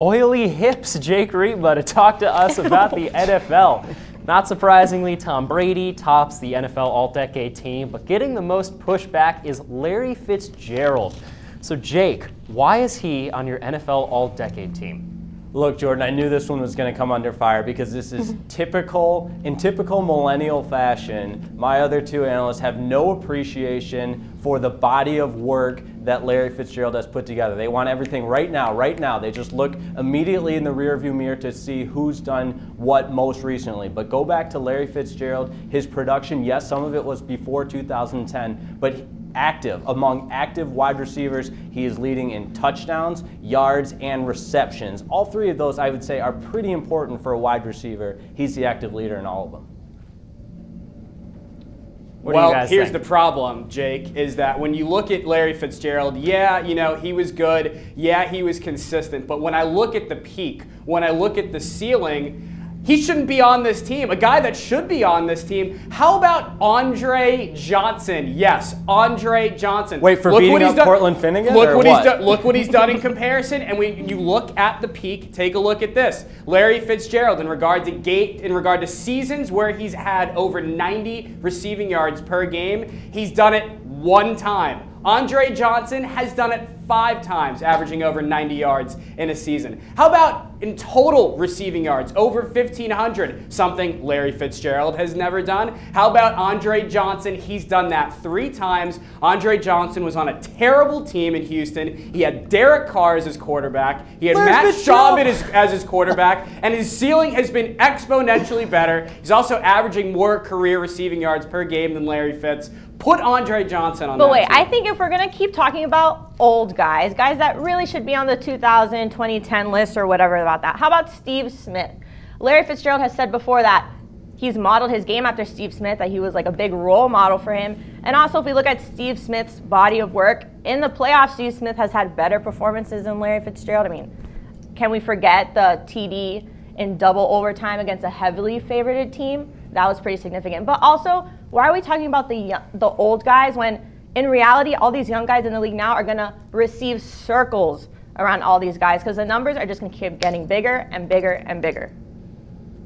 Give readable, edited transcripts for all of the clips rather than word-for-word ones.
Oily hips, Jake Reba, to talk to us about the NFL. Not surprisingly, Tom Brady tops the NFL All-Decade team, but getting the most pushback is Larry Fitzgerald. So Jake, why is he on your NFL All-Decade team? Look, Jordan, I knew this one was going to come under fire because this is in typical millennial fashion. My other two analysts have no appreciation for the body of work that Larry Fitzgerald has put together. They want everything right now. They just look immediately in the rearview mirror to see who's done what most recently. But go back to Larry Fitzgerald, his production, yes, some of it was before 2010, but among active wide receivers, he is leading in touchdowns, yards, and receptions. All three of those, I would say, are pretty important for a wide receiver. He's the active leader in all of them. Well, here's the problem, Jake, is that when you look at Larry Fitzgerald, yeah, he was good. Yeah, he was consistent. But when I look at the peak, when I look at the ceiling, he shouldn't be on this team. A guy that should be on this team. How about Andre Johnson? Yes, Andre Johnson. Wait, for beating up Cortland Finnegan? Look what he's done in comparison. And when you look at the peak, take a look at this. Larry Fitzgerald, in regard to seasons where he's had over 90 receiving yards per game, he's done it one time. Andre Johnson has done it 5 times, averaging over 90 yards in a season. How about in total receiving yards, over 1,500, something Larry Fitzgerald has never done? How about Andre Johnson? He's done that 3 times. Andre Johnson was on a terrible team in Houston. He had Derek Carr as his quarterback. He had Matt Schaub as his quarterback, and his ceiling has been exponentially better. He's also averaging more career receiving yards per game than Larry Fitz. Put Andre Johnson on that team. I think if we're going to keep talking about old guys that really should be on the 2000, 2010 list or whatever about that, how about Steve Smith? Larry Fitzgerald has said before that he's modeled his game after Steve Smith, that he was like a big role model for him. And also if we look at Steve Smith's body of work, in the playoffs, Steve Smith has had better performances than Larry Fitzgerald. I mean, can we forget the TD in double overtime against a heavily favorited team? That was pretty significant. But also, why are we talking about the old guys when in reality all these young guys in the league now are going to receive circles around all these guys because the numbers are just going to keep getting bigger and bigger and bigger?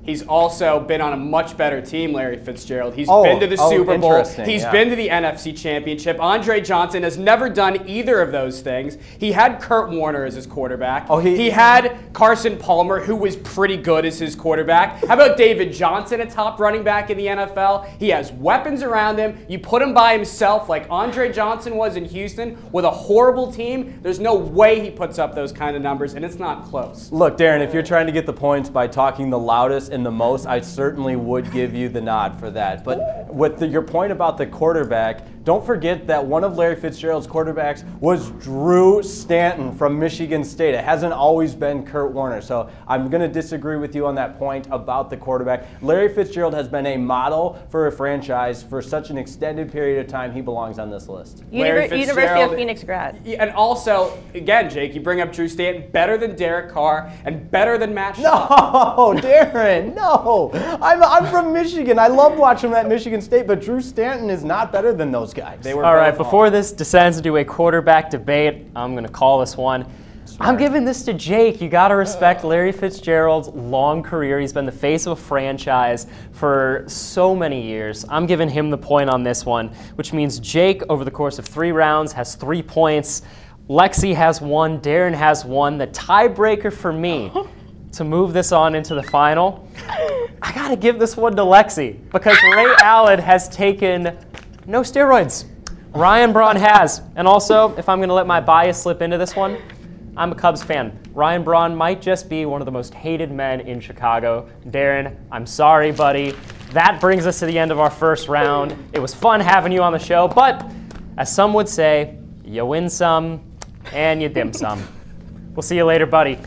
He's also been on a much better team, Larry Fitzgerald. He's been to the Super Bowl. He's been to the NFC Championship. Andre Johnson has never done either of those things. He had Kurt Warner as his quarterback. He had Carson Palmer, who was pretty good as his quarterback. How about David Johnson, a top running back in the NFL? He has weapons around him. You put him by himself like Andre Johnson was in Houston with a horrible team. There's no way he puts up those kind of numbers, and it's not close. Look, Darren, if you're trying to get the points by talking the loudest and the most, I certainly would give you the nod for that. But with your point about the quarterback, don't forget that one of Larry Fitzgerald's quarterbacks was Drew Stanton from Michigan State. It hasn't always been Kurt Warner. So I'm going to disagree with you on that point about the quarterback. Larry Fitzgerald has been a model for a franchise for such an extended period of time. He belongs on this list. University of Phoenix grad. And also, again, Jake, you bring up Drew Stanton, better than Derek Carr and better than Matt Schaub. No, Darren, no. I'm from Michigan. I love watching him at Michigan State, but Drew Stanton is not better than those guys. All right, before this descends into a quarterback debate, I'm going to call this one. I'm giving this to Jake. You got to respect Larry Fitzgerald's long career. He's been the face of a franchise for so many years. I'm giving him the point on this one, which means Jake, over the course of 3 rounds, has 3 points. Lexi has 1. Darren has 1. The tiebreaker for me to move this on into the final, I got to give this one to Lexi because Ray Allen has taken no steroids. Ryan Braun has. And also, if I'm going to let my bias slip into this one, I'm a Cubs fan. Ryan Braun might just be one of the most hated men in Chicago. Darren, I'm sorry, buddy. That brings us to the end of our first round. It was fun having you on the show, but as some would say, you win some and you dim some. We'll see you later, buddy.